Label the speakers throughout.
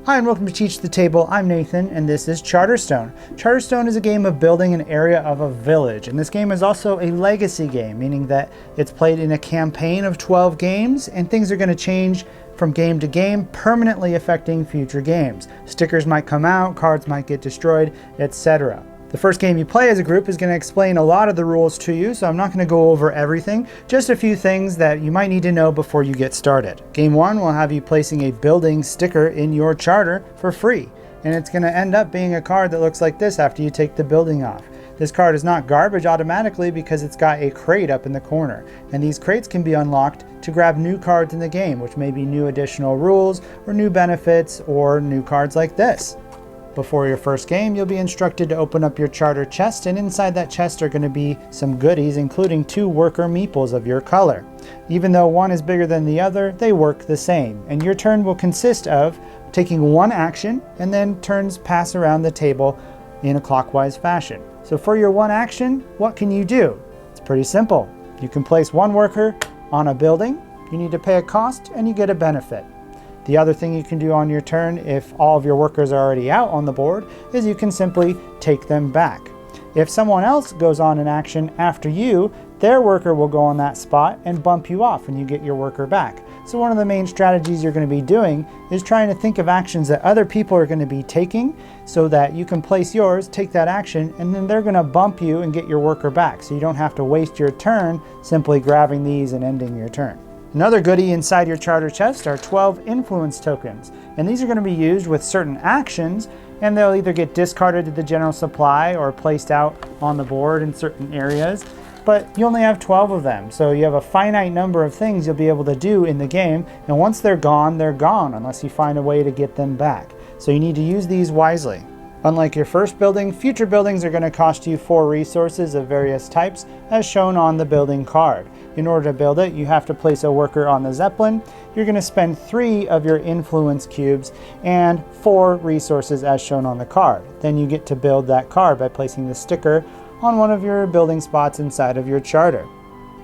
Speaker 1: Hi and welcome to Teach the Table. I'm Nathan and this is Charterstone. Charterstone is a game of building an area of a village, and this game is also a legacy game, meaning that it's played in a campaign of 12 games and things are going to change from game to game, permanently affecting future games. Stickers might come out, cards might get destroyed, etc. The first game you play as a group is going to explain a lot of the rules to you, so I'm not going to go over everything, just a few things that you might need to know before you get started. Game 1 will have you placing a building sticker in your charter for free, and it's going to end up being a card that looks like this after you take the building off. This card is not garbage automatically because it's got a crate up in the corner, and these crates can be unlocked to grab new cards in the game, which may be new additional rules or new benefits or new cards like this. Before your first game, you'll be instructed to open up your charter chest, and inside that chest are going to be some goodies, including 2 worker meeples of your color. Even though one is bigger than the other, they work the same, and your turn will consist of taking one action, and then turns pass around the table in a clockwise fashion. So for your one action, what can you do? It's pretty simple. You can place one worker on a building, you need to pay a cost, and you get a benefit. The other thing you can do on your turn, if all of your workers are already out on the board, is you can simply take them back. If someone else goes on an action after you, their worker will go on that spot and bump you off and you get your worker back. So one of the main strategies you're going to be doing is trying to think of actions that other people are going to be taking so that you can place yours, take that action, and then they're going to bump you and get your worker back. So you don't have to waste your turn simply grabbing these and ending your turn. Another goodie inside your charter chest are 12 influence tokens, and these are going to be used with certain actions, and they'll either get discarded to the general supply or placed out on the board in certain areas, but you only have 12 of them, so you have a finite number of things you'll be able to do in the game, and once they're gone unless you find a way to get them back. So you need to use these wisely. Unlike your first building, future buildings are going to cost you 4 resources of various types as shown on the building card. In order to build it, you have to place a worker on the Zeppelin. You're going to spend 3 of your influence cubes and 4 resources as shown on the card. Then you get to build that card by placing the sticker on one of your building spots inside of your charter.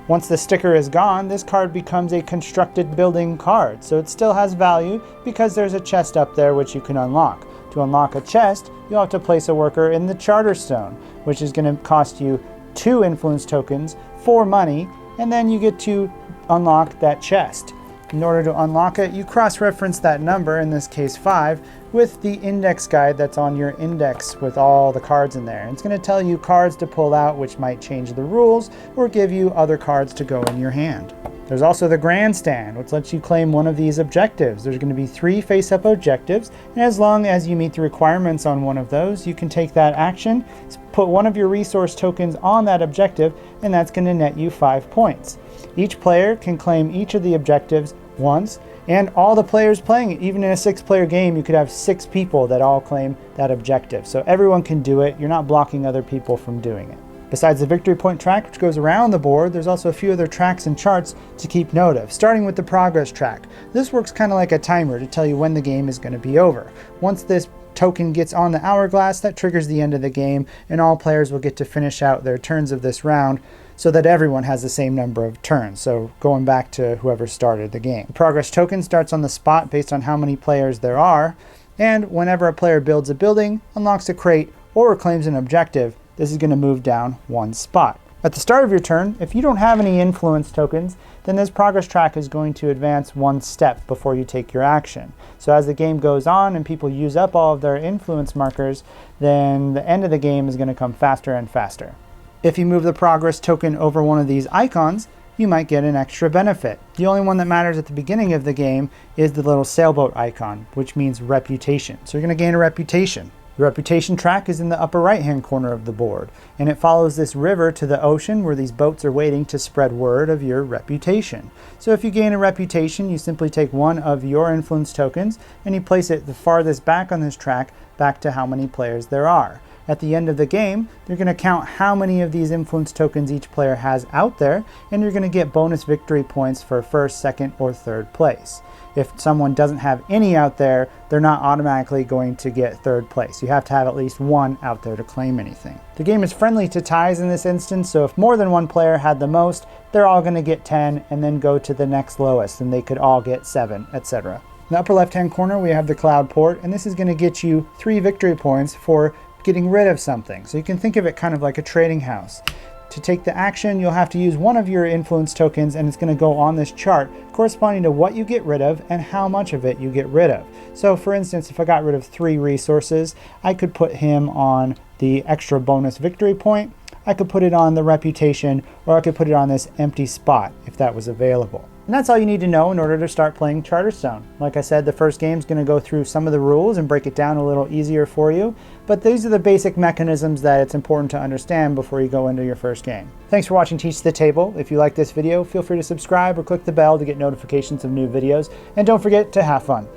Speaker 1: Once the sticker is gone, this card becomes a constructed building card, so it still has value because there's a chest up there which you can unlock. To unlock a chest, you'll have to place a worker in the Charterstone, which is going to cost you 2 influence tokens, 4 money, and then you get to unlock that chest. In order to unlock it, you cross-reference that number, in this case 5, with the index guide that's on your index with all the cards in there. It's going to tell you cards to pull out which might change the rules or give you other cards to go in your hand. There's also the grandstand, which lets you claim one of these objectives. There's going to be 3 face-up objectives, and as long as you meet the requirements on one of those, you can take that action, put one of your resource tokens on that objective, and that's going to net you 5 points. Each player can claim each of the objectives once, and all the players playing it. Even in a 6-player game, you could have 6 people that all claim that objective. So everyone can do it. You're not blocking other people from doing it. Besides the victory point track, which goes around the board, there's also a few other tracks and charts to keep note of, starting with the progress track. This works kind of like a timer to tell you when the game is going to be over. Once this token gets on the hourglass, that triggers the end of the game, and all players will get to finish out their turns of this round so that everyone has the same number of turns, so going back to whoever started the game. The progress token starts on the spot based on how many players there are, and whenever a player builds a building, unlocks a crate, or claims an objective, this is going to move down 1 spot. At the start of your turn, if you don't have any influence tokens, then this progress track is going to advance 1 step before you take your action. So as the game goes on and people use up all of their influence markers, then the end of the game is going to come faster and faster. If you move the progress token over one of these icons, you might get an extra benefit. The only one that matters at the beginning of the game is the little sailboat icon, which means reputation. So you're going to gain a reputation. The reputation track is in the upper right hand corner of the board, and it follows this river to the ocean where these boats are waiting to spread word of your reputation. So if you gain a reputation, you simply take one of your influence tokens and you place it the farthest back on this track, back to how many players there are. At the end of the game, they're going to count how many of these influence tokens each player has out there, and you're going to get bonus victory points for 1st, 2nd, or 3rd place. If someone doesn't have any out there, they're not automatically going to get 3rd place. You have to have at least 1 out there to claim anything. The game is friendly to ties in this instance, so if more than 1 player had the most, they're all going to get 10 and then go to the next lowest, and they could all get 7, etc. In the upper left-hand corner, we have the cloud port, and this is going to get you 3 victory points for getting rid of something. So you can think of it kind of like a trading house. To take the action, you'll have to use one of your influence tokens, and it's going to go on this chart corresponding to what you get rid of and how much of it you get rid of. So for instance, if I got rid of 3 resources, I could put him on the extra bonus victory point, I could put it on the reputation, or I could put it on this empty spot if that was available. And that's all you need to know in order to start playing Charterstone. Like I said, the first game is going to go through some of the rules and break it down a little easier for you, but these are the basic mechanisms that it's important to understand before you go into your first game. Thanks for watching Teach the Table. If you like this video, feel free to subscribe or click the bell to get notifications of new videos, and don't forget to have fun.